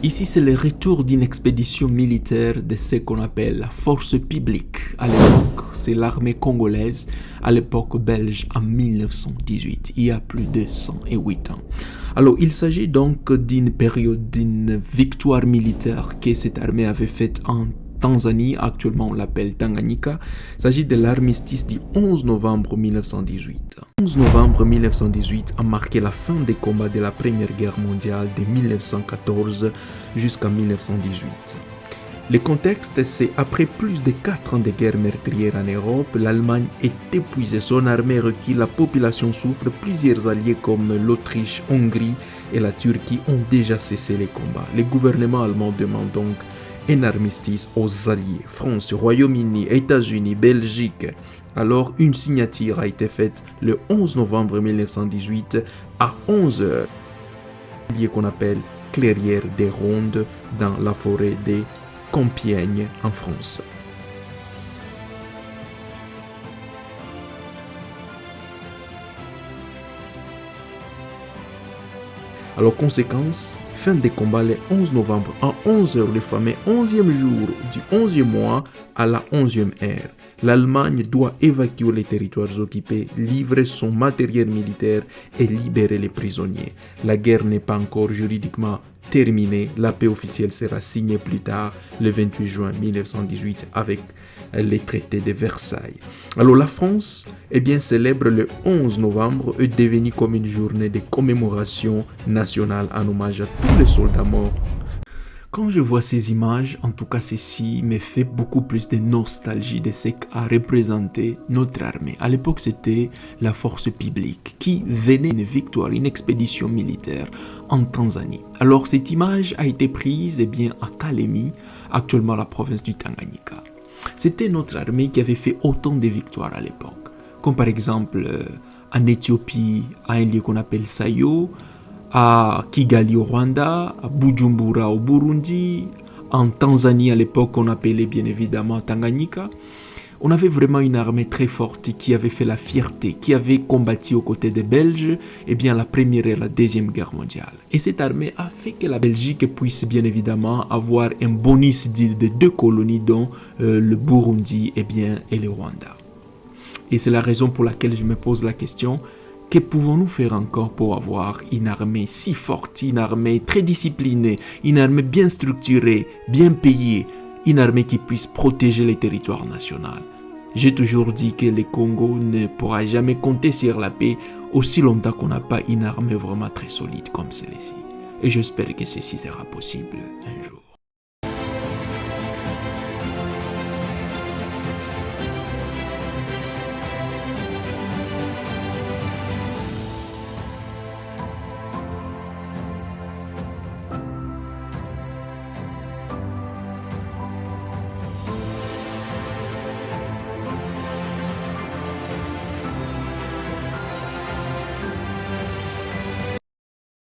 Ici, c'est le retour d'une expédition militaire de ce qu'on appelle la force publique. À l'époque, c'est l'armée congolaise, à l'époque belge, en 1918, il y a plus de 108 ans. Alors, il s'agit donc d'une période, d'une victoire militaire que cette armée avait faite en Tanzanie, actuellement on l'appelle Tanganyika. Il s'agit de l'armistice du 11 novembre 1918. Le 11 novembre 1918 a marqué la fin des combats de la Première Guerre mondiale de 1914 jusqu'à 1918. Le contexte, c'est après plus de 4 ans de guerre meurtrière en Europe, l'Allemagne est épuisée, son armée recule, la population souffre, plusieurs alliés comme l'Autriche, Hongrie et la Turquie ont déjà cessé les combats. Le gouvernement allemand demande donc un armistice aux alliés, France, Royaume-Uni, États-Unis, Belgique. Alors, une signature a été faite le 11 novembre 1918 à 11h, lieu qu'on appelle Clairière des Rondes dans la forêt de Compiègne en France. Alors, conséquence, fin des combats le 11 novembre à 11h, le fameux 11e jour du 11e mois à la 11e heure. L'Allemagne doit évacuer les territoires occupés, livrer son matériel militaire et libérer les prisonniers. La guerre n'est pas encore juridiquement terminée. La paix officielle sera signée plus tard, le 28 juin 1918, avec les traités de Versailles. Alors la France célèbre le 11 novembre est devenue comme une journée de commémoration nationale en hommage à tous les soldats morts. Quand je vois ces images, en tout cas ceci me fait beaucoup plus de nostalgie de ce qu'a représenté notre armée. À l'époque, c'était la force publique qui venait d'une victoire, une expédition militaire en Tanzanie. Alors cette image a été prise à Kalemi, actuellement la province du Tanganyika. C'était notre armée qui avait fait autant de victoires à l'époque, comme par exemple en Éthiopie, à un lieu qu'on appelle Sayo, à Kigali au Rwanda, à Bujumbura au Burundi, en Tanzanie à l'époque on appelait bien évidemment Tanganyika. On avait vraiment une armée très forte qui avait fait la fierté, qui avait combattu aux côtés des Belges, la première et la deuxième guerre mondiale. Et cette armée a fait que la Belgique puisse bien évidemment avoir un bonus de 2 colonies dont le Burundi et le Rwanda. Et c'est la raison pour laquelle je me pose la question, que pouvons-nous faire encore pour avoir une armée si forte, une armée très disciplinée, une armée bien structurée, bien payée, une armée qui puisse protéger les territoires nationaux? J'ai toujours dit que le Congo ne pourra jamais compter sur la paix aussi longtemps qu'on n'a pas une armée vraiment très solide comme celle-ci. Et j'espère que ceci sera possible un jour.